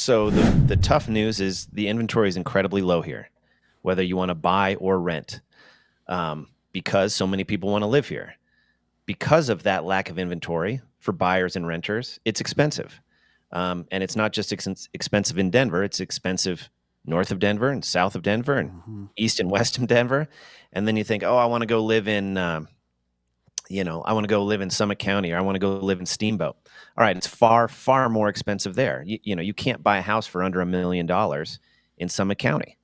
So the tough news is the inventory is incredibly low here, whether you want to buy or rent, because so many people want to live here. Because of that lack of inventory for buyers and renters, it's expensive. And it's not just expensive in Denver, it's expensive north of Denver and south of Denver and Mhm. east and west of Denver. And then you think, oh, I want to go live in, I want to go live in Summit County, or I want to go live in Steamboat. All right, it's far, far more expensive there. You can't buy a house for under $1 million in Summit County.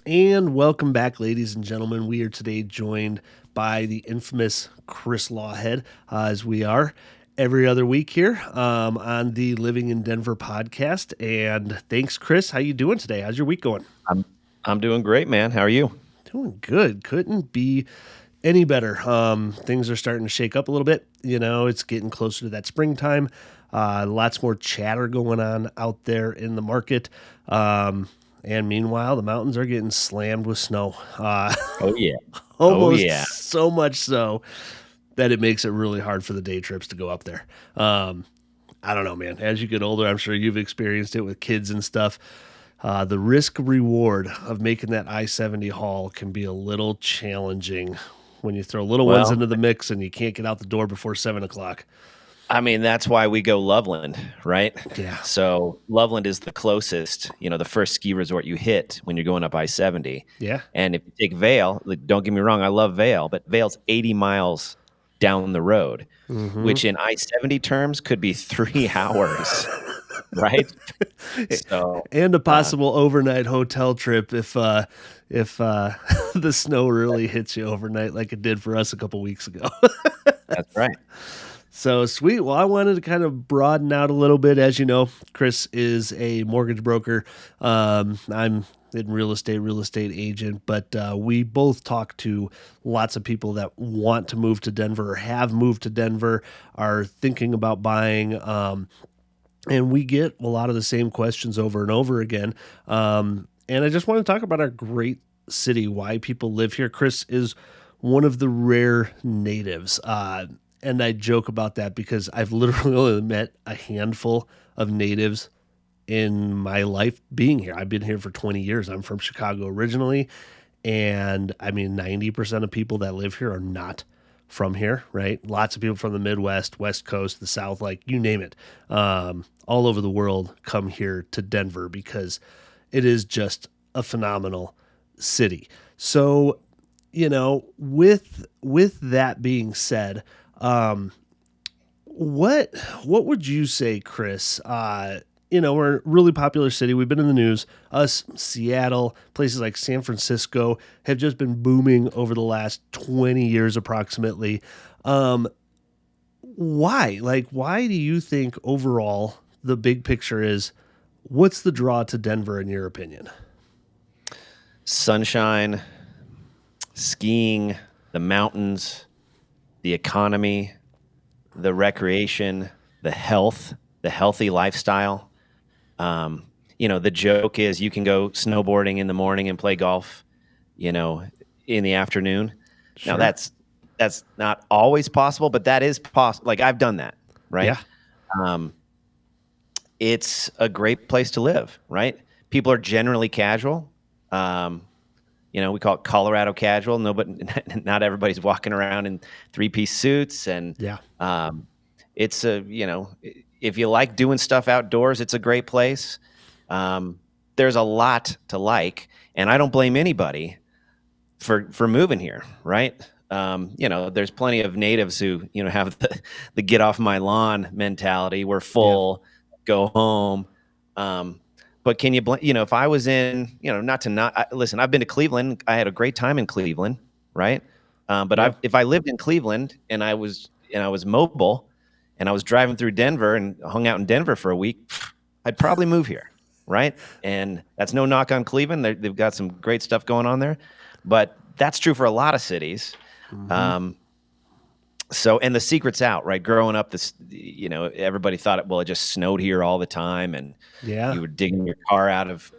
And welcome back, ladies and gentlemen. We are today joined by the infamous Chris Lawhead, as we are every other week here on the Living in Denver podcast. And thanks, Chris. How you doing today? How's your week going? I'm doing great, man. How are you? Doing good. Couldn't be any better. Things are starting to shake up a little bit. It's getting closer to that springtime. Lots more chatter going on out there in the market. And meanwhile, the mountains are getting slammed with snow. Oh yeah. Almost Yeah. so much so that it makes it really hard for the day trips to go up there. I don't know, man. As you get older, I'm sure you've experienced it with kids and stuff. The risk reward of making that I-70 haul can be a little challenging when you throw little ones Well, into the mix and you can't get out the door before 7 o'clock. I mean, that's why we go Loveland, right? Yeah. So Loveland is the closest, the first ski resort you hit when you're going up I-70. Yeah. And if you take Vail, don't get me wrong, I love Vail, but Vail's 80 miles down the road, which in I-70 terms could be 3 hours, right? So, And a possible overnight hotel trip if the snow really hits you overnight like it did for us a couple weeks ago. that's right. So sweet. Well, I wanted to kind of broaden out a little bit. As you know, Chris is a mortgage broker. I'm in real estate agent, but we both talk to lots of people that want to move to Denver or have moved to Denver, are thinking about buying. And we get a lot of the same questions over and over again. And I just want to talk about our great city, why people live here. Chris is one of the rare natives. And I joke about that because I've literally only met a handful of natives in my life being here. I've been here for 20 years. I'm from Chicago originally. And I mean, 90% of people that live here are not from here, right? Lots of people from the Midwest, West Coast, the South, like you name it, all over the world come here to Denver because it is just a phenomenal city. So, with that being said, what would you say, Chris? We're a really popular city. We've been in the news. Us, Seattle, places like San Francisco have just been booming over the last 20 years approximately. Why? Why do you think overall the big picture is, what's the draw to Denver in your opinion? Sunshine, skiing, the mountains, the economy, the recreation, the healthy lifestyle. The joke is you can go snowboarding in the morning and play golf, in the afternoon. Sure. Now that's not always possible, but that is possible. Like I've done that, right? Yeah. It's a great place to live, right? People are generally casual. We call it Colorado casual. Not everybody's walking around in 3-piece suits. And Yeah. it's if you like doing stuff outdoors, it's a great place. There's a lot to like, and I don't blame anybody for moving here, right? There's plenty of natives who, have the get off my lawn mentality. We're full, go home. But can you blame, if I was in, listen, I've been to Cleveland. I had a great time in Cleveland, right? But if I lived in Cleveland and I was mobile and I was driving through Denver and hung out in Denver for a week, I'd probably move here, right? And that's no knock on Cleveland. They've got some great stuff going on there. But that's true for a lot of cities. Mm-hmm. And the secret's out, right? Growing up, everybody thought it just snowed here all the time, and you were digging your car out of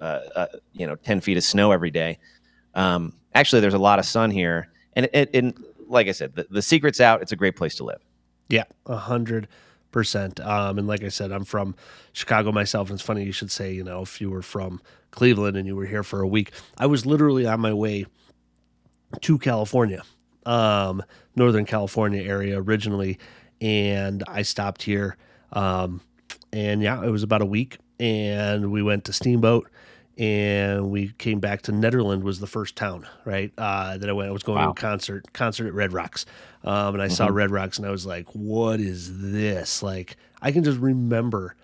10 feet of snow every day. Actually, there's a lot of sun here, and like I said, the secret's out. It's a great place to live. Yeah, 100%. 100%. And like I said, I'm from Chicago myself. And it's funny you should say, if you were from Cleveland and you were here for a week, I was literally on my way to California, um, Northern California area originally. And I stopped here. And yeah, it was about a week. And we went to Steamboat and we came back to Netherland was the first town, right? That I went. I was going to a Wow. concert at Red Rocks, and I saw Hmm. Red Rocks, and I was like, "What is this?" Like, I can just remember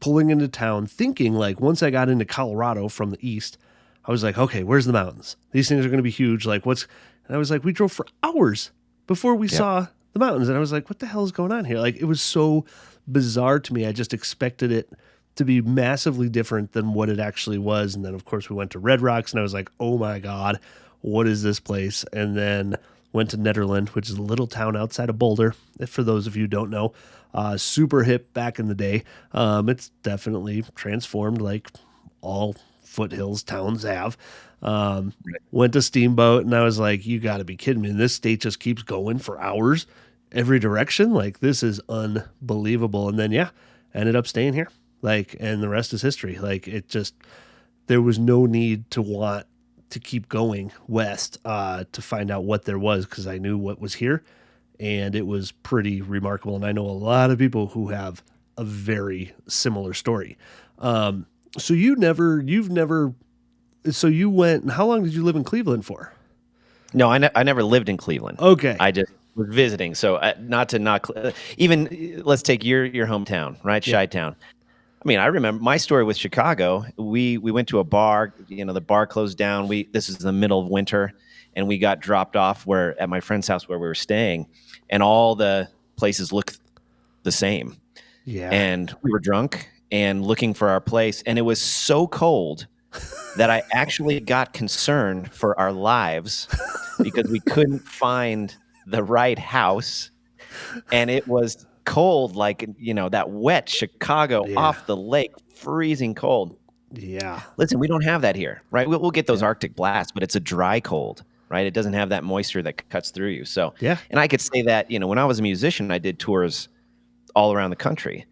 pulling into town, thinking like, once I got into Colorado from the east, I was like, "Okay, where's the mountains? These things are going to be huge. Like, what's?" And I was like, "We drove for hours before we Yep. saw the mountains," and I was like, "What the hell is going on here?" Like, it was so bizarre to me. I just expected it to be massively different than what it actually was. And then, of course, we went to Red Rocks, and I was like, oh my God, what is this place? And then went to Netherland, which is a little town outside of Boulder. If for those of you who don't know, super hip back in the day. It's definitely transformed like all foothills towns have. Um, Went to Steamboat, and I was like, you got to be kidding me. And this state just keeps going for hours every direction. Like, this is unbelievable. And then, yeah, ended up staying here. Like, and the rest is history. Like, it just, there was no need to want to keep going west to find out what there was, because I knew what was here, and it was pretty remarkable. And I know a lot of people who have a very similar story. So you've never, so you went, how long did you live in Cleveland for? No, I never lived in Cleveland. Okay. I just was visiting. So not to not even let's take your hometown, right, Yeah. Chi-town. I mean, I remember my story with Chicago. We went to a bar. The bar closed down. This is the middle of winter, and we got dropped off where at my friend's house where we were staying, and all the places looked the same. Yeah. And we were drunk and looking for our place, and it was so cold that I actually got concerned for our lives because we couldn't find the right house, and it was cold, like, that wet Chicago Yeah. off the lake, freezing cold. Yeah. Listen, we don't have that here, right? We'll get those Yeah. Arctic blasts, but it's a dry cold, right? It doesn't have that moisture that cuts through you. So, Yeah. and I could say that, when I was a musician, I did tours all around the country.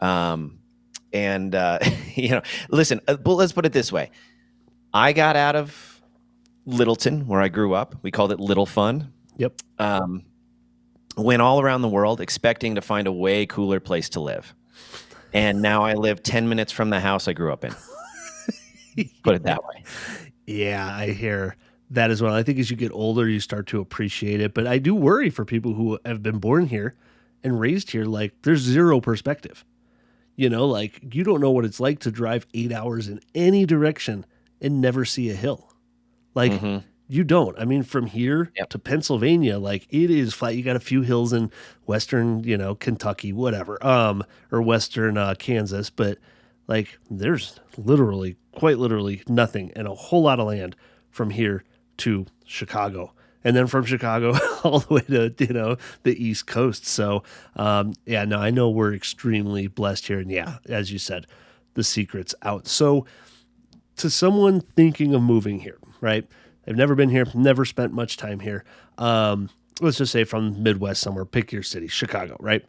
Um, and, listen, but let's put it this way. I got out of Littleton, where I grew up. We called it Little Fun. Yep. Um, Went all around the world expecting to find a way cooler place to live. And now I live 10 minutes from the house I grew up in. Put it that way. Yeah, I hear that as well. I think as you get older, you start to appreciate it. But I do worry for people who have been born here and raised here. Like, there's zero perspective. Like, you don't know what it's like to drive 8 hours in any direction and never see a hill. Like, Hmm. you don't. I mean, from here Yep. to Pennsylvania, like, it is flat. You got a few hills in western, Kentucky, whatever, or western Kansas, but like, there's literally, quite literally, nothing and a whole lot of land from here to Chicago. And then from Chicago all the way to the East Coast. So yeah, no, I know we're extremely blessed here, and yeah, as you said, the secret's out. So to someone thinking of moving here, right? They've never been here, never spent much time here. Let's just say from Midwest somewhere, pick your city, Chicago, right?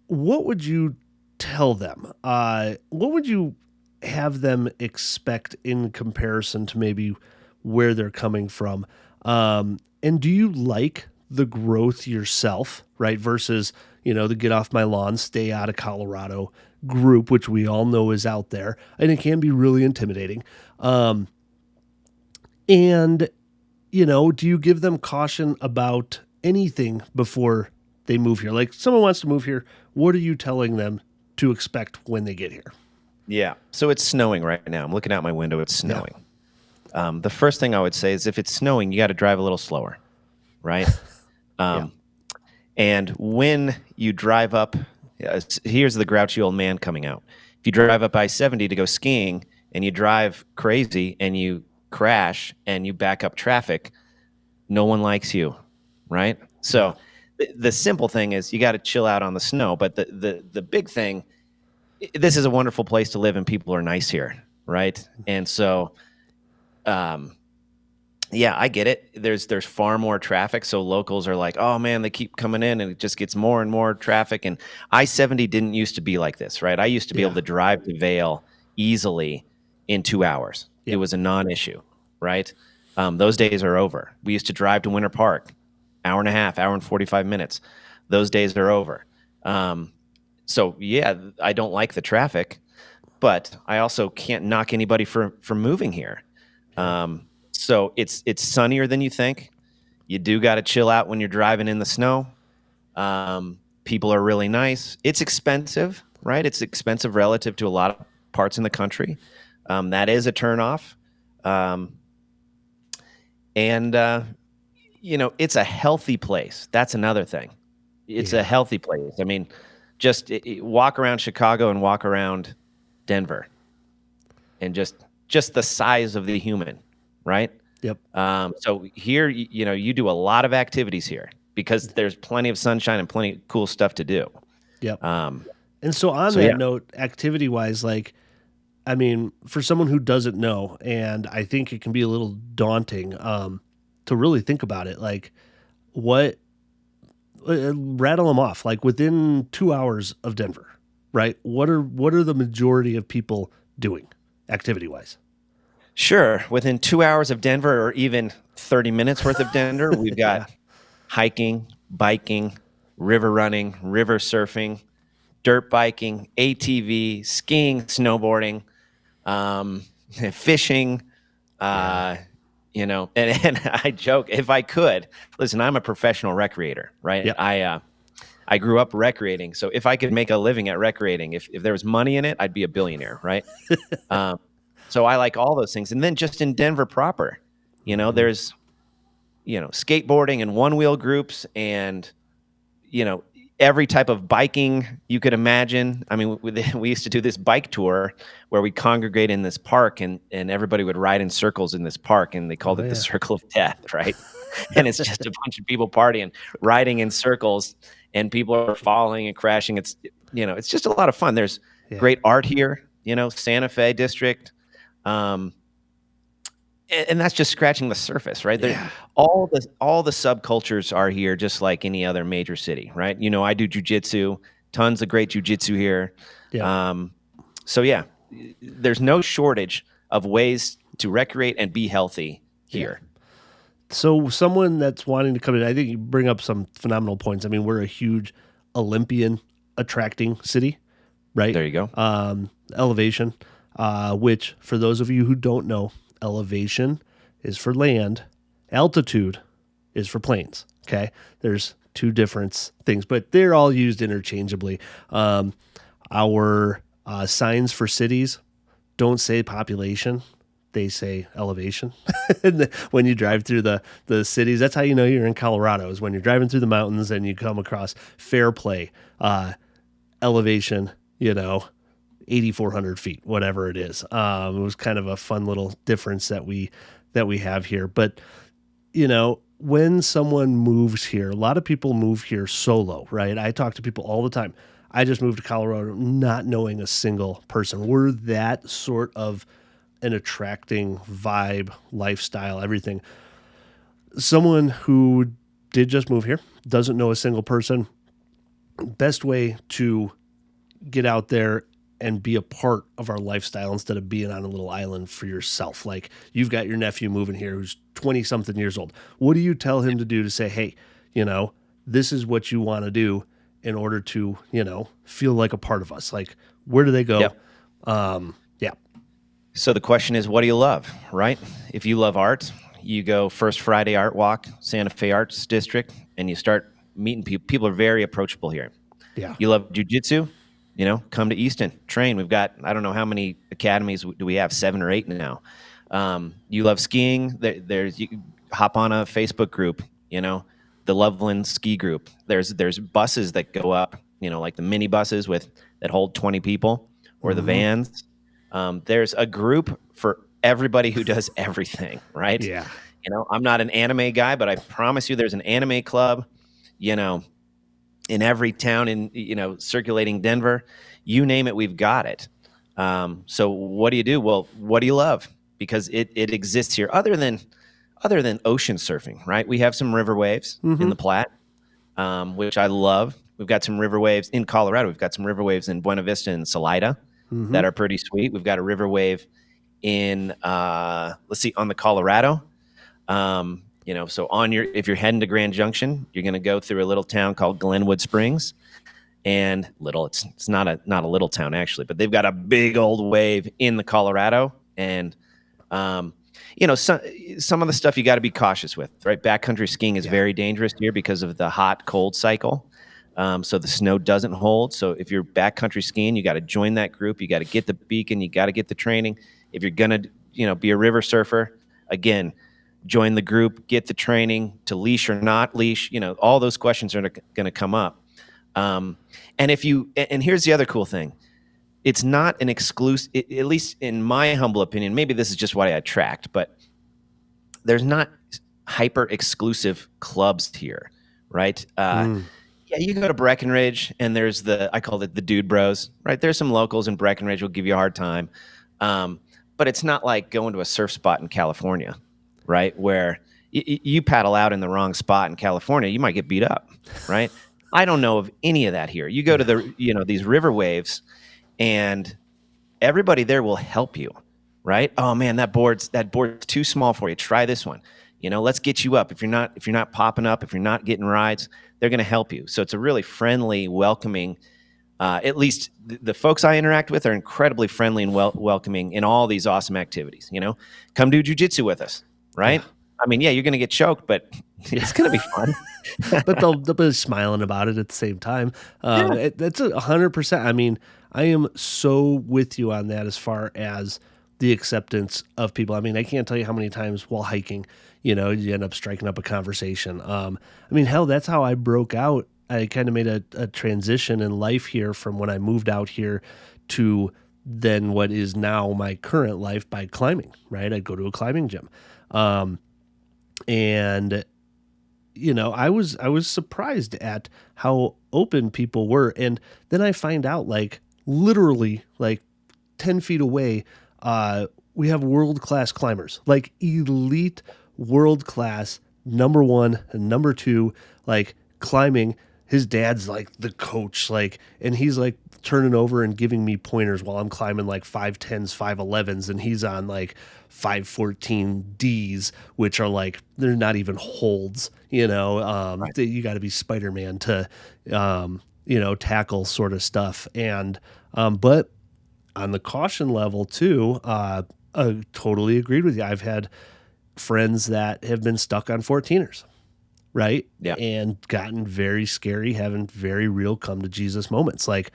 What would you tell them? What would you have them expect in comparison to maybe where they're coming from? And do you like the growth yourself, right? Versus, the get off my lawn, stay out of Colorado group, which we all know is out there. And it can be really intimidating. And, do you give them caution about anything before they move here? Like, someone wants to move here. What are you telling them to expect when they get here? Yeah. So it's snowing right now. I'm looking out my window. It's Yeah. snowing. The first thing I would say is if it's snowing, you got to drive a little slower, right? Yeah. Um, and when you drive up, here's the grouchy old man coming out. If you drive up I-70 to go skiing and you drive crazy and you crash and you back up traffic, no one likes you, right? So the simple thing is you got to chill out on the snow. But the big thing, this is a wonderful place to live and people are nice here, right? And so Yeah, I get it. There's far more traffic, so locals are like, "Oh man, they keep coming in and it just gets more and more traffic." And I-70 didn't used to be like this, right? I used to be able Yeah. to drive to Vail easily in 2 hours. It Yep. was a non-issue, right? Those days are over. We used to drive to Winter Park, hour and a half, hour and 45 minutes. Those days are over. Um, so yeah, I don't like the traffic, but I also can't knock anybody for moving here. Yeah. So it's sunnier than you think. You do got to chill out when you're driving in the snow. People are really nice. It's expensive, right? It's expensive relative to a lot of parts in the country. That is a turnoff. Um, and it's a healthy place. That's another thing. It's a Yeah. healthy place. I mean, just walk around Chicago and walk around Denver, and just the size of the human, right? Yep. So here, you do a lot of activities here because there's plenty of sunshine and plenty of cool stuff to do. Yep. Um, And so on so yeah, that note, activity wise, like, I mean, for someone who doesn't know, and I think it can be a little daunting, to really think about it, like what rattle them off, like within 2 hours of Denver, right? What are the majority of people doing activity wise? sure. Within 2 hours of Denver, or even 30 minutes worth of Denver, we've Yeah. got hiking, biking, river running, river surfing, dirt biking, ATV, skiing, snowboarding, um, fishing. Yeah. Uh, and I joke, if I could, listen, I'm a professional recreator, right? Yep. I grew up recreating, so if I could make a living at recreating, if there was money in it, I'd be a billionaire, right? Um, so I like all those things, and then just in Denver proper, Hmm. there's skateboarding and one wheel groups, and you know, every type of biking you could imagine. I mean, we used to do this bike tour where we congregate in this park, and everybody would ride in circles in this park, and they called Oh it the yeah. Circle of Death, right? And it's just a bunch of people partying, riding in circles, and people are falling and crashing. It's just a lot of fun. There's Yeah. great art here, Santa Fe district. Um, and that's just scratching the surface, right? Yeah. All the subcultures are here, just like any other major city, right? I do jujitsu, tons of great jujitsu here. Yep. Um, so yeah, there's no shortage of ways to recreate and be healthy Yeah. here. So someone that's wanting to come in, I think you bring up some phenomenal points. I mean, we're a huge Olympian attracting city, right? There you go. Elevation, which for those of you who don't know, elevation is for land, altitude is for planes. Okay, there's two different things, but they're all used interchangeably. Our signs for cities don't say population, they say elevation. And when you drive through the cities, that's how you know you're in Colorado, is when you're driving through the mountains and you come across Fairplay, elevation, 8,400 feet, whatever it is. It was kind of a fun little difference that we have here. But when someone moves here, a lot of people move here solo, right? I talk to people all the time. I just moved to Colorado not knowing a single person. We're that sort of an attracting vibe, lifestyle, everything. Someone who did just move here, doesn't know a single person, best way to get out there and be a part of our lifestyle instead of being on a little island for yourself. Like, you've got your nephew moving here who's 20 something years old. What do you tell him to do to say, hey, this is what you want to do in order to, feel like a part of us? Like, where do they go? Yep. Yeah. So the question is, what do you love, right? If you love art, you go First Friday Art Walk, Santa Fe Arts District, and you start meeting people. People are very approachable here. Yeah. You love jujitsu, come to Easton, train. We've got, I don't know how many academies do we have, 7 or 8 now. You love skiing. You hop on a Facebook group, the Loveland Ski Group. There's buses that go up, like the mini buses that hold 20 people, or the Hmm. vans. There's a group for everybody who does everything, right? Yeah. I'm not an anime guy, but I promise you there's an anime club, you know, in every town in, circulating Denver. You name it, we've got it. So what do you do? Well, what do you love? Because it exists here. other than ocean surfing, right? We have some river waves in Mm-hmm. the Platte, which I love. We've got some river waves in Colorado. We've got some river waves in Buena Vista and Salida Mm-hmm. that are pretty sweet. We've got a river wave in let's see, on the Colorado. So if you're heading to Grand Junction, you're going to go through a little town called Glenwood Springs, and it's not a little town actually, but they've got a big old wave in the Colorado, and um, some of the stuff you got to be cautious with, right? Backcountry skiing is Yeah. very dangerous here because of the hot cold cycle. So the snow doesn't hold. So if you're backcountry skiing, you got to join that group. You got to get the beacon. You got to get the training. If you're gonna, be a river surfer, again, join the group, get the training to leash or not leash. All those questions are going to come up. Um, and here's the other cool thing. It's not an exclusive, at least in my humble opinion, maybe this is just what I attract, but there's not hyper exclusive clubs here, right? Mm. Yeah, you go to Breckenridge and there's I call it the dude bros, right? There's some locals in Breckenridge will give you a hard time. But it's not like going to a surf spot in California, right? Where you paddle out in the wrong spot in California, you might get beat up, right? I don't know of any of that here. You go to No. these river waves, and everybody there will help you, right? Oh man, that board's too small for you. Try this one. Let's get you up. If you're not popping up, if you're not getting rides, they're going to help you. So it's a really friendly, welcoming. At least the folks I interact with are incredibly friendly and welcoming in all these awesome activities. Come do jujitsu with us, Yeah. right? I mean, yeah, you're going to get choked, but Yeah. it's going to be fun. But they'll be smiling about it at the same time. Yeah, That's 100%. I mean, I am so with you on that as far as the acceptance of people. I mean, I can't tell you how many times while hiking, you end up striking up a conversation. I mean, hell, that's how I broke out. I kind of made a transition in life here from when I moved out here to then what is now my current life by climbing, right? I'd go to a climbing gym. Um, and I was surprised at how open people were. And then I find out like literally like 10 feet away, we have world-class climbers, like elite world-class number one and number two, like climbing. His dad's like the coach, like, and he's like turning over and giving me pointers while I'm climbing like 5'10s, 5'11s, and he's on like 514Ds, which are like, they're not even holds, right. you got to be Spider-Man to, tackle sort of stuff. And, but on the caution level too, I totally agreed with you. I've had friends that have been stuck on 14ers, right? Yeah, And gotten very scary, having very real come to Jesus moments. Like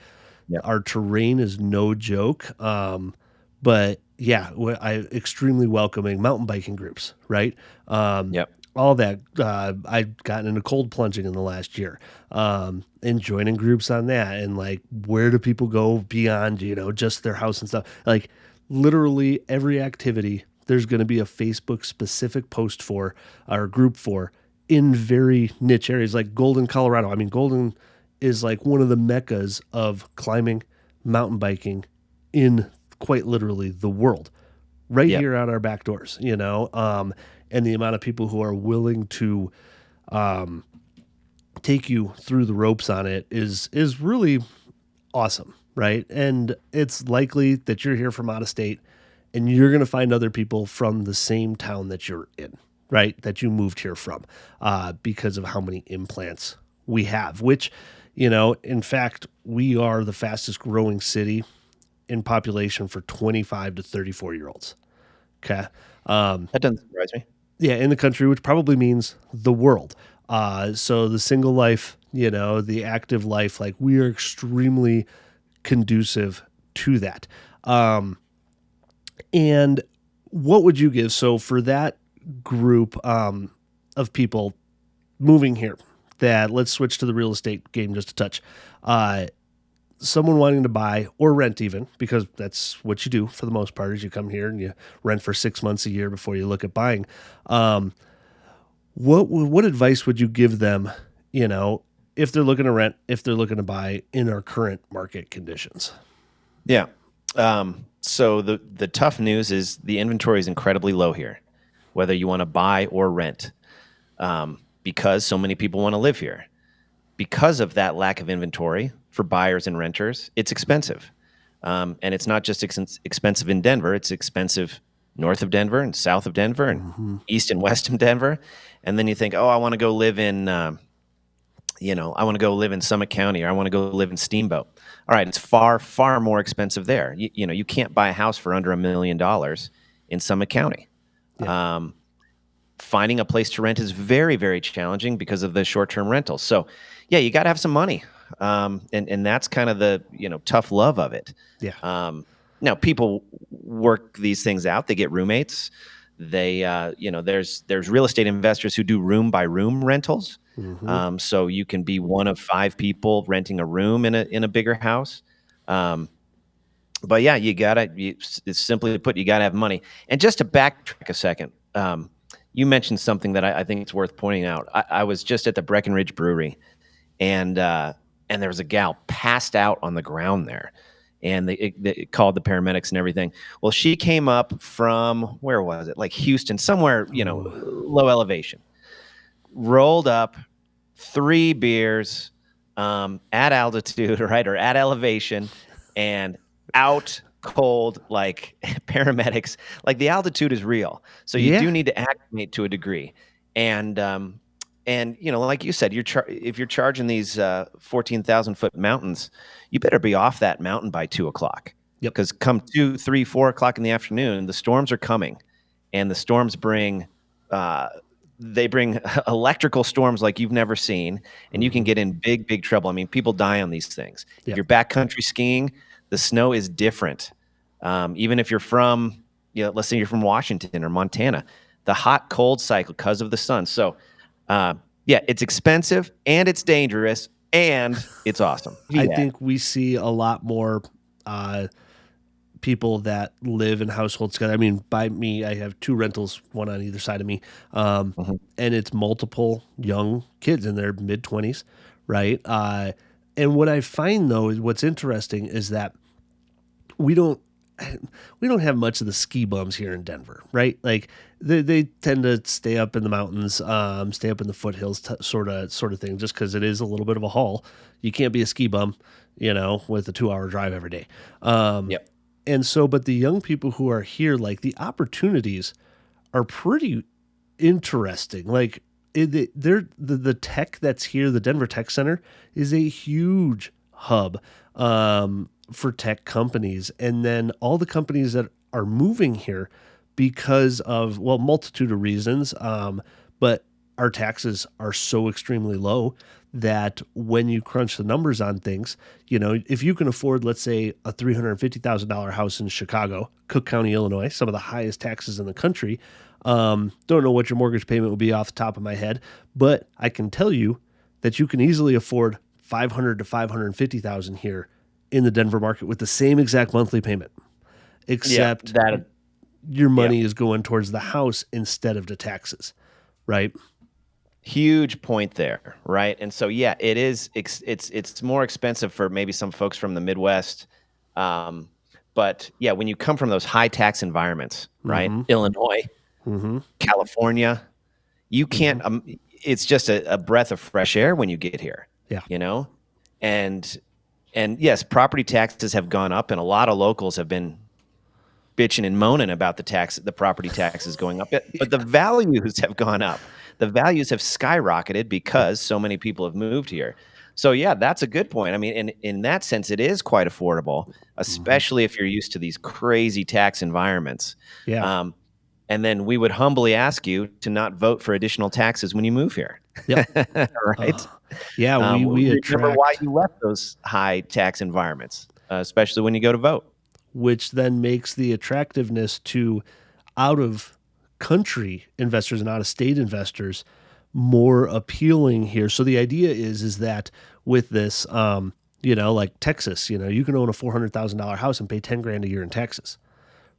yeah, our terrain is no joke. But yeah, I extremely welcoming mountain biking groups, right? Um, yeah. all that. I've gotten into cold plunging in the last year, and joining groups on that. And like, where do people go beyond, just their house and stuff? Like, literally every activity, there's going to be a Facebook specific post for or group for in very niche areas like Golden, Colorado. I mean, Golden is like one of the meccas of climbing, mountain biking in quite literally the world, right Yeah. here out our back doors, and the amount of people who are willing to um, take you through the ropes on it is really awesome, right? And it's likely that you're here from out of state and you're going to find other people from the same town that you're in, right? That you moved here from, because of how many implants we have, which, in fact, we are the fastest growing city in population for 25 to 34 year olds. Okay. That doesn't surprise me. Yeah, in the country, which probably means the world. So the single life, the active life, like we are extremely conducive to that. And what would you give? So for that group of people moving here, that let's switch to the real estate game just a touch. Someone wanting to buy or rent even, because that's what you do for the most part is you come here and you rent for 6 months a year before you look at buying. Um, what advice would you give them, if they're looking to rent, if they're looking to buy in our current market conditions? Yeah. So the tough news is the inventory is incredibly low here, whether you want to buy or rent, because so many people want to live here. Because of that lack of inventory for buyers and renters, it's expensive. And it's not just expensive in Denver, it's expensive north of Denver and south of Denver and Hmm. east and west of Denver. And then you think, oh, I want to go live in, I want to go live in Summit County, or I want to go live in Steamboat. All right, it's far, far more expensive there. You can't buy a house for under $1 million in Summit County. Yeah. Um, Finding a place to rent is very, very challenging because of the short-term rentals. So, yeah, you got to have some money, and that's kind of the tough love of it. Yeah. Now, people work these things out. They get roommates. There's real estate investors who do room by room rentals. Hmm. So you can be one of 5 people renting a room in a bigger house. Um, but yeah, it's simply put, you gotta have money. And just to backtrack a second, you mentioned something that I think it's worth pointing out. I was just at the Breckenridge Brewery, and there was a gal passed out on the ground there, and they called the paramedics and everything. Well, she came up from, where was it? Like Houston, somewhere, Ooh. low elevation, rolled up 3 beers, at altitude, right, or at elevation, and out cold, like paramedics. Like, the altitude is real, so you Yeah. do need to acclimate to a degree. And like you said, if you're charging these 14,000-foot mountains, you better be off that mountain by 2 o'clock, Yep. because come 2, 3, 4 o'clock in the afternoon, the storms are coming, and the storms bring uh, they bring electrical storms like you've never seen, and you can Hmm. get in big, big trouble. I mean, people die on these things. If Yep. you're backcountry skiing, the snow is different. Even if you're from, let's say you're from Washington or Montana, the hot cold cycle because of the sun. So, yeah, it's expensive and it's dangerous and it's awesome. I Yeah. think we see a lot more uh, people that live in households together. I mean, by me, I have 2 rentals, one on either side of me, Mhm. and it's multiple young kids in their mid 20s, right? And what I find though is what's interesting is that we don't we don't have much of the ski bums here in Denver, right? Like they tend to stay up in the mountains, stay up in the foothills, sort of thing, just because it is a little bit of a haul. You can't be a ski bum, with a 2 hour drive every day. Um, Yep. and so, but the young people who are here, like the opportunities are pretty interesting. Like the tech that's here, the Denver Tech Center is a huge hub for tech companies, and then all the companies that are moving here because of, well, multitude of reasons. But our taxes are so extremely low that when you crunch the numbers on things, if you can afford, let's say, a $350,000 house in Chicago, Cook County, Illinois, some of the highest taxes in the country. Don't know what your mortgage payment will be off the top of my head, but I can tell you that you can easily afford 500 to 550,000 here in the Denver market with the same exact monthly payment, Yeah. except That. your Yep. money is going towards the house instead of the taxes, right? Huge point there, right? And so, yeah, it's more expensive for maybe some folks from the Midwest. Um, but yeah, when you come from those high tax environments, right? Mm-hmm. Illinois, Mm-hmm. California, you Mm-hmm. can't it's just a breath of fresh air when you get here, Yeah. you know? And yes, property taxes have gone up, and a lot of locals have been bitching and moaning about the property taxes going up, but the values have gone up. The values have skyrocketed Yep. because so many people have moved here. So yeah, that's a good point. I mean, in that sense, it is quite affordable, Mm-hmm. especially if you're used to these crazy tax environments. Yeah. Um, and then we would humbly ask you to not vote for additional taxes when you move here. Yep. Right? Yeah. We Remember why attract, you left those high tax environments, especially when you go to vote. which then makes the attractiveness to out of country investors and out of state investors more appealing here. So the idea is that with this, like Texas, you can own a $400,000 house and pay 10 grand a year in taxes,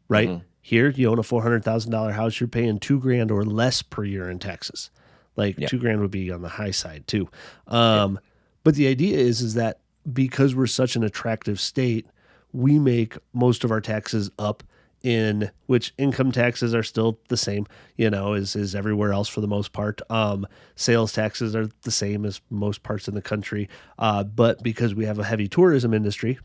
right? Hmm. Here, you own a $400,000 house, you're paying 2 grand or less per year in taxes. Like Yep. 2 grand would be on the high side too. Yep. But the idea is that because we're such an attractive state, we make most of our taxes up in which income taxes are still the same, as everywhere else for the most part. Sales taxes are the same as most parts in the country. But because we have a heavy tourism industry,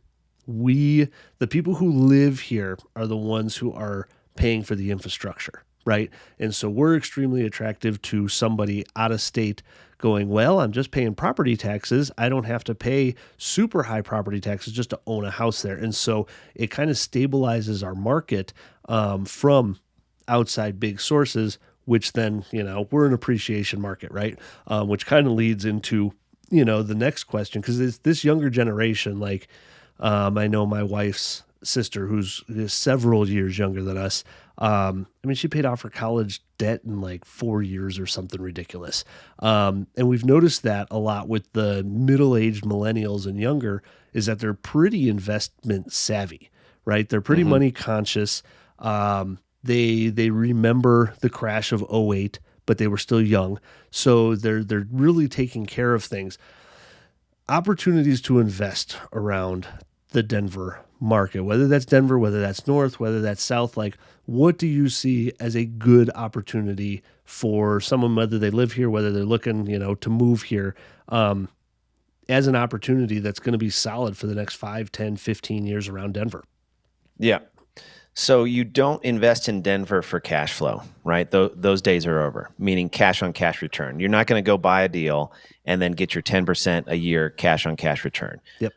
the people who live here are the ones who are paying for the infrastructure, right? And so we're extremely attractive to somebody out of state going, well, I'm just paying property taxes. I don't have to pay super high property taxes just to own a house there. And so it kind of stabilizes our market from outside big sources, which then, we're an appreciation market, right? Which kind of leads into, the next question, because it's this younger generation, like, I know my wife's sister, who's several years younger than us. I mean, she paid off her college debt in like 4 years or something ridiculous. And we've noticed that a lot with the middle-aged millennials and younger, is that they're pretty investment savvy, right? They're pretty Hmm. money conscious. They remember the crash of '08, but they were still young, so they're really taking care of things. Opportunities to invest around the Denver market, whether that's Denver, whether that's north, whether that's south, like what do you see as a good opportunity for someone, whether they live here, whether they're looking, to move here, as an opportunity that's going to be solid for the next 5, 10, 15 years around Denver? Yeah. So you don't invest in Denver for cash flow, right? Those days are over, meaning cash on cash return. You're not going to go buy a deal and then get your 10% a year cash on cash return. Yep.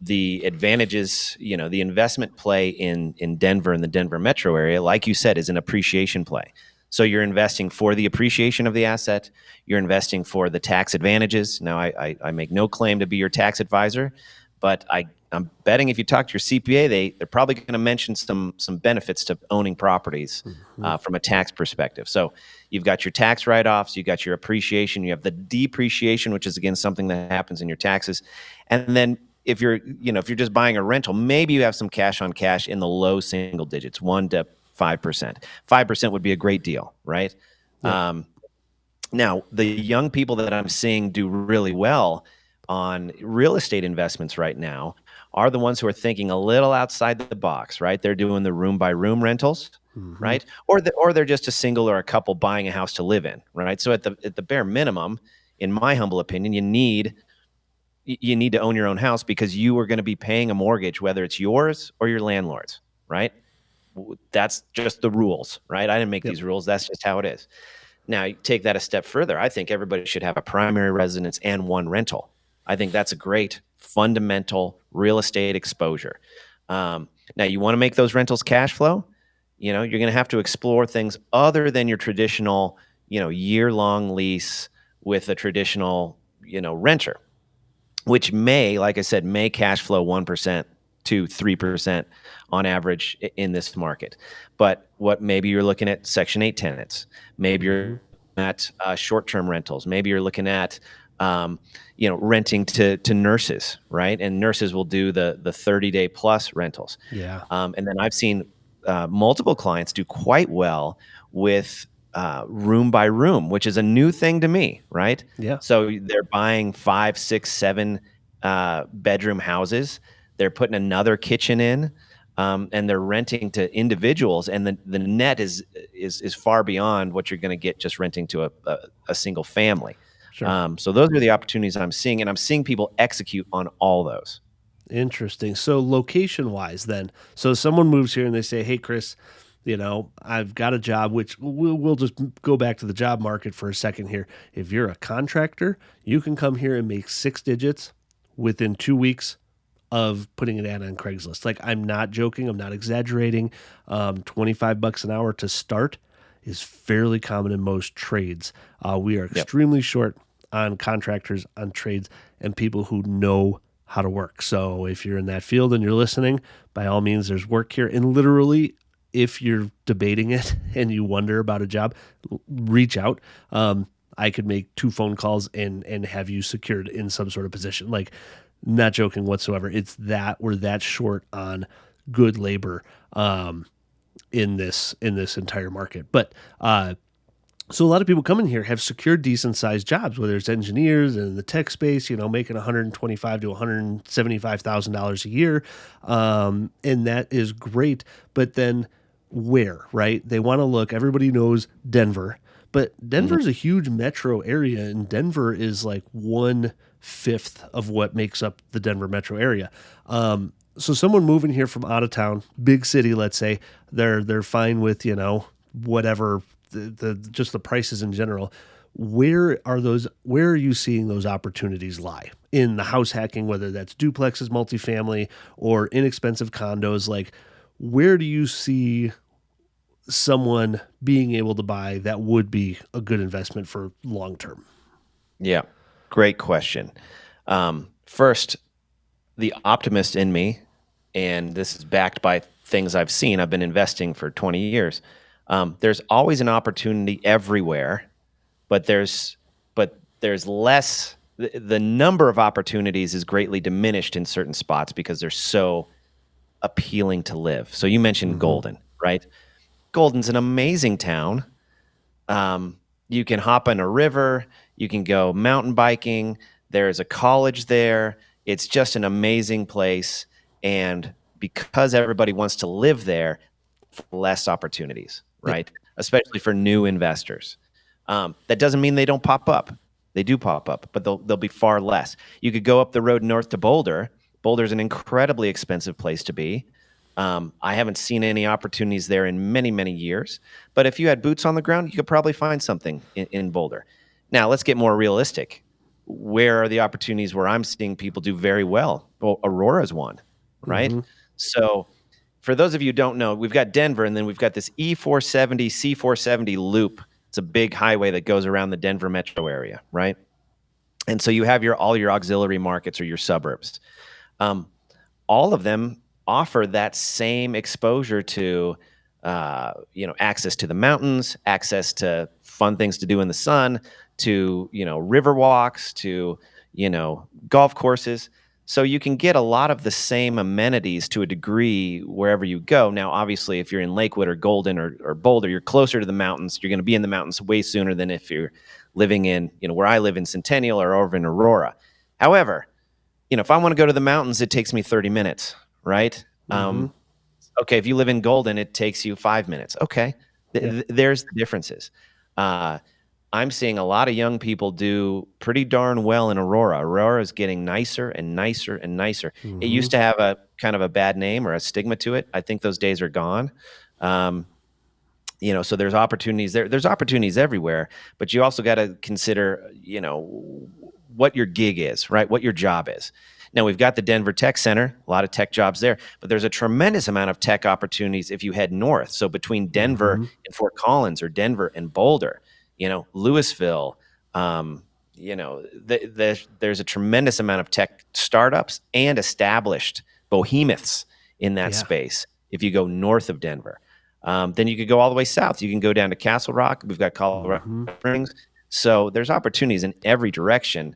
The advantages, the investment play in Denver and the Denver metro area, like you said, is an appreciation play. So you're investing for the appreciation of the asset. You're investing for the tax advantages. Now, I make no claim to be your tax advisor, but I'm betting if you talk to your CPA, they're probably going to mention some benefits to owning properties Mhm. from a tax perspective. So you've got your tax write-offs, you got your appreciation, you have the depreciation, which is again something that happens in your taxes, and then if you're just buying a rental, maybe you have some cash on cash in the low single digits, 1 to 5%. 5% would be a great deal, right? Yep. Um, Now, the young people that I'm seeing do really well on real estate investments right now are the ones who are thinking a little outside the box, right? They're doing the room by room rentals, Hmm. right? Or they're just a single or a couple buying a house to live in, right? So at the bare minimum, in my humble opinion, you need to own your own house because you are going to be paying a mortgage, whether it's yours or your landlord's, right? That's just the rules, right? I didn't make Yep. these rules. That's just how it is. Now, you take that a step further. I think everybody should have a primary residence and one rental. I think that's a great fundamental real estate exposure. Now, you want to make those rentals cash flow. You're going to have to explore things other than your traditional, year-long lease with a traditional, renter, which may, like I said, may cash flow 1% to 3% on average in this market. But what maybe you're looking at Section 8 tenants, maybe Hmm. you're at short-term rentals, maybe you're looking at renting to nurses, right? And nurses will do the 30-day plus rentals. Yeah. And then I've seen multiple clients do quite well with room by room, which is a new thing to me, right? Yeah. So they're buying 5, 6, 7 bedroom houses. They're putting another kitchen in, and they're renting to individuals. And the net is far beyond what you're going to get just renting to a single family. Sure. So those are the opportunities I'm seeing, and I'm seeing people execute on all those. Interesting. So location wise, then, so someone moves here and they say, "Hey, Chris, I've got a job." Which we'll just go back to the job market for a second here. If you're a contractor, you can come here and make 6 digits within 2 weeks of putting an ad on Craigslist. Like, I'm not joking. I'm not exaggerating. $25 an hour to start is fairly common in most trades. We are Yep. extremely short on contractors, on trades, and people who know how to work. So if you're in that field and you're listening, by all means, there's work here. And literally, if you're debating it and you wonder about a job, reach out. I could make 2 phone calls and have you secured in some sort of position. Like, not joking whatsoever. It's that we're that short on good labor in this entire market. But so a lot of people coming here have secured decent sized jobs, whether it's engineers in the tech space, making 125 to $175,000 a year, and that is great. But then where, right? They want to look, everybody knows Denver, but Mhm. Denver is a huge metro area, and Denver is like 1/5 of what makes up the Denver metro area. So someone moving here from out of town, big city, let's say, they're fine with, whatever the just the prices in general. Where are you seeing those opportunities lie in the house hacking, whether that's duplexes, multifamily, or inexpensive condos? Like, where do you see someone being able to buy that would be a good investment for long term? Yeah, great question. First, the optimist in me, and this is backed by things I've seen. I've been investing for 20 years. There's always an opportunity everywhere, but there's less. The number of opportunities is greatly diminished in certain spots because they're so appealing to live. So you mentioned Mm-hmm. Golden, right? Golden's an amazing town. You can hop on a river, you can go mountain biking. There's a college there. It's just an amazing place. And because everybody wants to live there, less opportunities, Yep. right? Especially for new investors. That doesn't mean they don't pop up. They do pop up, but they'll be far less. You could go up the road north to Boulder. Boulder's an incredibly expensive place to be. I haven't seen any opportunities there in many, many years. But if you had boots on the ground, you could probably find something in Boulder. Now, let's get more realistic. Where are the opportunities where I'm seeing people do very well? Well, Aurora's one, right? Mm-hmm. So, for those of you who don't know, we've got Denver, and then we've got this E470, C470 loop. It's a big highway that goes around the Denver metro area, right? And so you have all your auxiliary markets or your suburbs. Um, all of them offer that same exposure to access to the mountains, access to fun things to do in the sun, to river walks, to golf courses. So you can get a lot of the same amenities to a degree wherever you go. Now, obviously, if you're in Lakewood or Golden or Boulder, you're closer to the mountains. You're going to be in the mountains way sooner than if you're living in where I live in Centennial or over in Aurora. However, if I want to go to the mountains, it takes me 30 minutes, right? Mm-hmm. Okay, if you live in Golden, it takes you 5 minutes. Okay, Yeah. there's the differences. Uh, I'm seeing a lot of young people do pretty darn well in Aurora. Aurora is getting nicer and nicer and nicer. It Mm-hmm. used to have a kind of a bad name or a stigma to it. I think those days are gone. Um, so there's opportunities there. There's opportunities everywhere, but you also got to consider, what your gig is, right? What your job is. Now we've got the Denver Tech Center, a lot of tech jobs there, but there's a tremendous amount of tech opportunities if you head north. So between Denver Mm-hmm. and Fort Collins or Denver and Boulder, Louisville, there's a tremendous amount of tech startups and established behemoths in that Yeah. space if you go north of Denver. Then you could go all the way south. You can go down to Castle Rock. We've got Colorado Mm-hmm. Springs. So there's opportunities in every direction.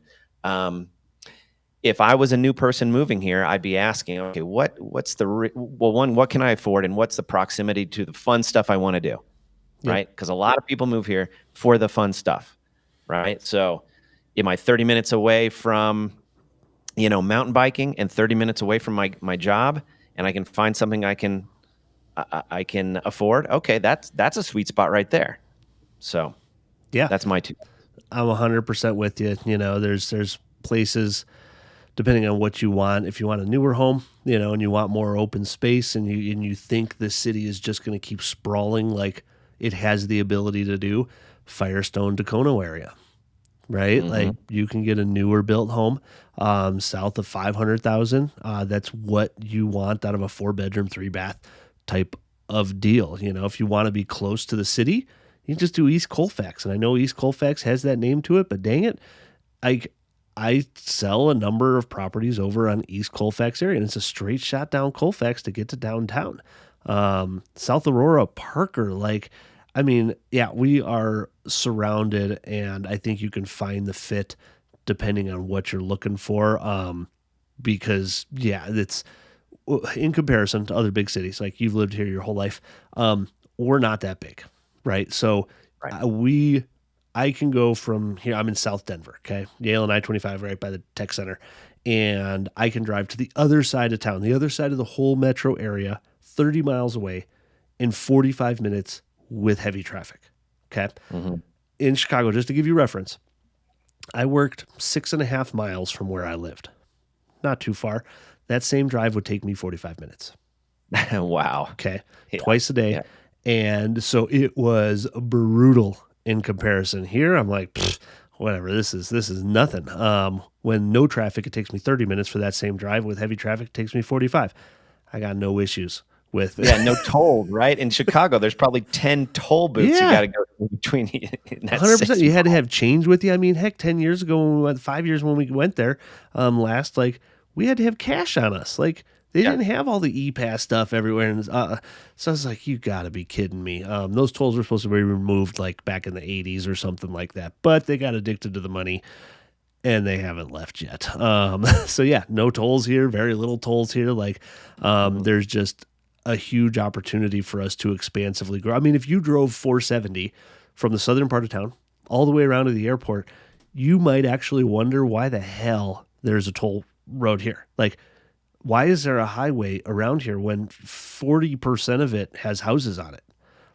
If I was a new person moving here, I'd be asking, okay, what can I afford, and what's the proximity to the fun stuff I want to do, Yep. right? Because a lot of people move here for the fun stuff, right? So, am I 30 minutes away from mountain biking and 30 minutes away from my job, and I can find something I can afford? Okay, that's a sweet spot right there. So Yeah. that's my two. I'm 100% with you. There's places depending on what you want. If you want a newer home, and you want more open space, and you think the city is just going to keep sprawling like it has the ability to do, Firestone, Tacoma area, right? Hmm. Like you can get a newer built home south of 500,000. That's what you want out of a 4-bedroom, 3-bath type of deal. If you want to be close to the city, you can just do East Colfax. And I know East Colfax has that name to it, but dang it, I I sell a number of properties over on East Colfax area, and it's a straight shot down Colfax to get to downtown. South Aurora, Parker, I mean, yeah, we are surrounded, and I think you can find the fit depending on what you're looking for. Because yeah, it's in comparison to other big cities, like you've lived here your whole life. We're not that big, right? So Right. we I can go from here. I'm in South Denver, okay? Yale and I-25 right by the tech center. And I can drive to the other side of town, the other side of the whole metro area, 30 miles away, in 45 minutes with heavy traffic. Okay. Mhm. In Chicago, just to give you reference, I worked 6.5 miles from where I lived. Not too far. That same drive would take me 45 minutes. Wow. Okay. Yeah. Twice a day. Yeah. And so it was brutal in comparison. Here, I'm like, whatever, this is nothing. When no traffic, it takes me 30 minutes for that same drive. With heavy traffic, it takes me 45. I got no issues with Yeah, no tolls, right? In Chicago, there's probably 10 toll booths you yeah. gotta go through between in that 100%. 6 You had to miles. have change with you. I mean, heck, 10 years ago when we went, 5 years when we went there, last, like, we had to have cash on us. Like, they Yeah. didn't have all the e-pass stuff everywhere. And so I was like, you got to be kidding me. Those tolls were supposed to be removed like back in the 80s or something like that, but they got addicted to the money and they haven't left yet. So yeah, no tolls here, very little tolls here. Like, Mhm. there's just a huge opportunity for us to expansively grow. I mean, if you drove 470 from the southern part of town all the way around to the airport, you might actually wonder why the hell there's a toll road here. Like, why is there a highway around here when 40% of it has houses on it?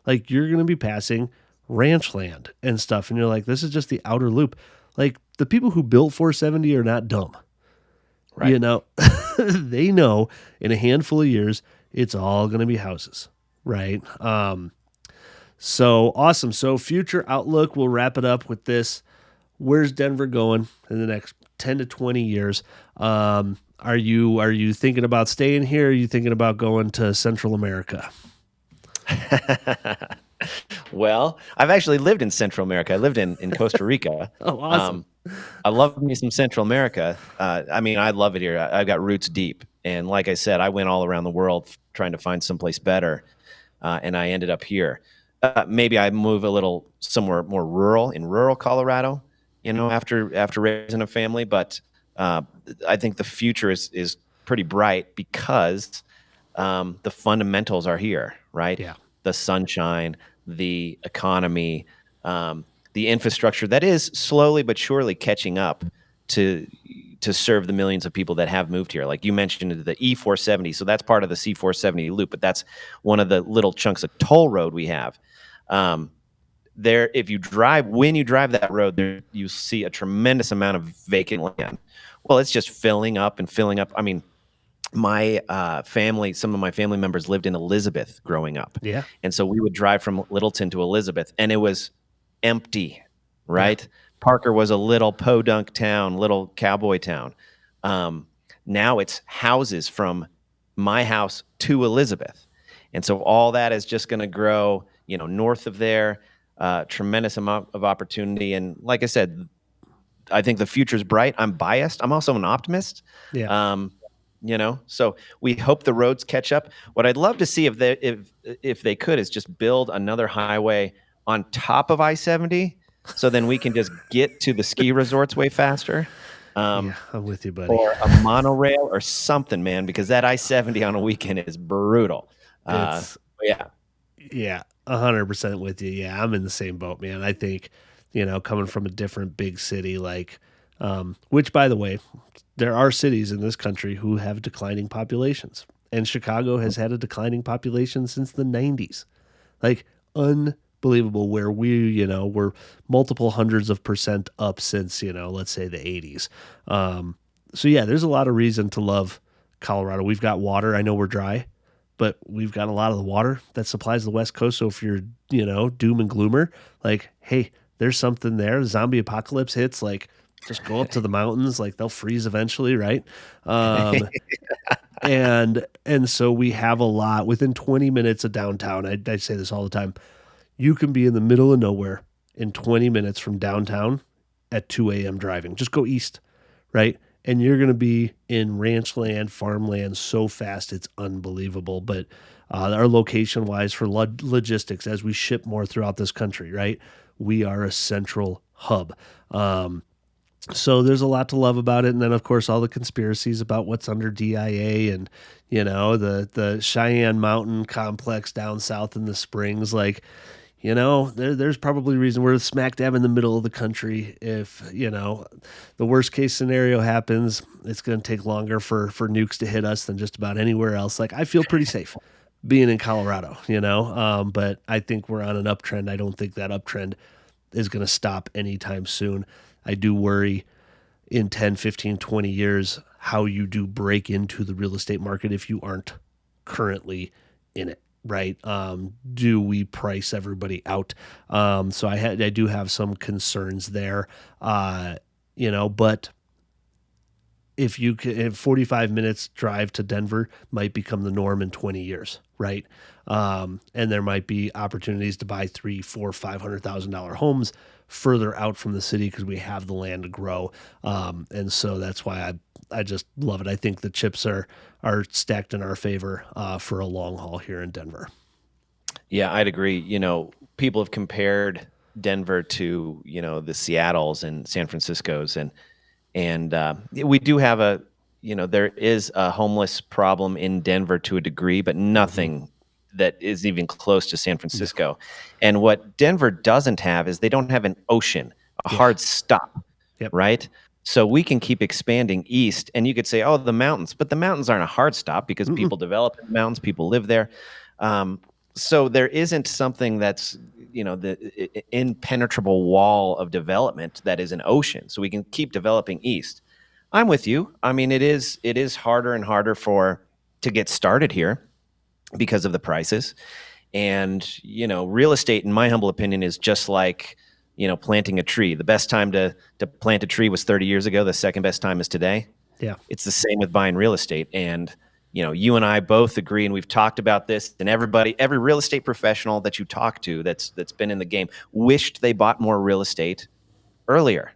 Like, you're going to be passing ranch land and stuff. And you're like, this is just the outer loop. Like, the people who built 470 are not dumb. You Right. know, they know in a handful of years, it's all going to be houses. Right. So awesome. So, future outlook, we'll wrap it up with this. Where's Denver going in the next 10 to 20 years? Are you thinking about staying here? Are you thinking about going to Central America? Well, I've actually lived in Central America. I lived in Costa Rica. Oh, awesome. Um, I love me some Central America. I mean, I love it here. I've got roots deep, and like I said, I went all around the world trying to find someplace better, and I ended up here. Maybe I move a little somewhere more rural in rural Colorado, after raising a family. But uh, I think the future is pretty bright because the fundamentals are here, right? Yeah. The sunshine, the economy, the infrastructure that is slowly but surely catching up to to serve the millions of people that have moved here. Like you mentioned, the E470, so that's part of the C470 loop, but that's one of the little chunks of toll road we have. Um, if you drive, when you drive that road, there you see a tremendous amount of vacant land. Well, it's just filling up and filling up. I mean, some of my family members lived in Elizabeth growing up. Yeah. And so we would drive from Littleton to Elizabeth and it was empty, Yeah. right? Parker was a little podunk town, little cowboy town. Now it's houses from my house to Elizabeth. And so all that is just going to grow, north of there, tremendous amount of opportunity. And like I said, I think the future's bright. I'm biased. I'm also an optimist. Yeah. So we hope the roads catch up. What I'd love to see if they could is just build another highway on top of I-70, so then we can just get to the ski resorts way faster. Yeah. I'm with you, buddy. Or a monorail or something, man, because that I-70 on a weekend is brutal. It's But yeah, Yeah, 100% with you. Yeah, I'm in the same boat, man. I think, coming from a different big city, like, which by the way, there are cities in this country who have declining populations. And Chicago has had a declining population since the 90s. Like, unbelievable where we're multiple hundreds of percent up since, let's say the 80s. So yeah, there's a lot of reason to love Colorado. We've got water. I know we're dry, but we've got a lot of the water that supplies the West Coast. So if you're, doom and gloomer, like, hey, there's something there. Zombie apocalypse hits, like, just go up to the mountains, like they'll freeze eventually, right? Um, and so we have a lot within 20 minutes of downtown. I say this all the time. You can be in the middle of nowhere in 20 minutes from downtown at 2 a.m. driving. Just go east, right? And you're going to be in ranch land, farmland so fast, it's unbelievable. But our location wise for logistics, as we ship more throughout this country, right? We are a central hub. So there's a lot to love about it. And then, of course, all the conspiracies about what's under DIA and, the Cheyenne Mountain complex down south in the Springs. Like, there's probably a reason we're smack dab in the middle of the country. If, the worst case scenario happens, it's going to take longer for nukes to hit us than just about anywhere else. Like, I feel pretty safe. being in Colorado, but I think we're on an uptrend. I don't think that uptrend is going to stop anytime soon. I do worry in 10, 15, 20 years how you do break into the real estate market if you aren't currently in it. Right? Do we price everybody out? So I do have some concerns there. But if you can, if 45 minutes drive to Denver might become the norm in 20 years, right? And there might be opportunities to buy three, four, $500,000 homes further out from the city because we have the land to grow. And so that's why I just love it. I think the chips are stacked in our favor for a long haul here in Denver. Yeah, I'd agree. People have compared Denver to, the Seattles and San Franciscos, and we do have there is a homeless problem in Denver to a degree, but Mm-hmm. nothing that is even close to San No. Francisco. And what Denver doesn't have is they don't have an ocean, a Yeah. hard stop, Yep. right? So we can keep expanding east, and you could say, "Oh, the mountains," but the mountains aren't a hard stop because Mm-mm. people develop in the mountains, people live there. Um, so there isn't something that's the impenetrable wall of development that is an ocean. So we can keep developing east. I'm with you. I mean, it is harder and harder to get started here because of the prices. And real estate, in my humble opinion, is just like planting a tree. The best time to plant a tree was 30 years ago. The second best time is today. Yeah. It's the same with buying real estate. And you and I both agree, and we've talked about this. And every real estate professional that you talk to that's been in the game wished they bought more real estate earlier.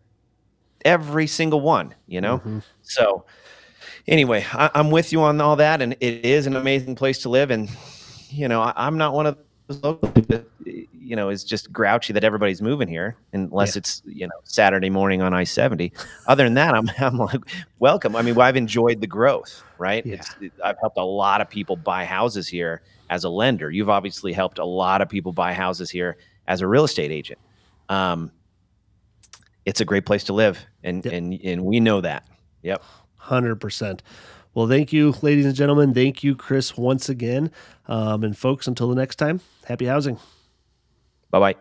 Every single one. Mm-hmm. So anyway, I'm with you on all that, and it is an amazing place to live. And I'm not one of those locals that is just grouchy that everybody's moving here, Yeah. unless it's Saturday morning on I-70. Other than that, I'm like, welcome. I mean, I've enjoyed the growth, right? Yeah. I've helped a lot of people buy houses here as a lender. You've obviously helped a lot of people buy houses here as a real estate agent. Um, it's a great place to live, and Yep. and we know that. Yep. 100%. Well, thank you, ladies and gentlemen. Thank you, Chris, once again. And folks, until the next time, happy housing. Bye bye.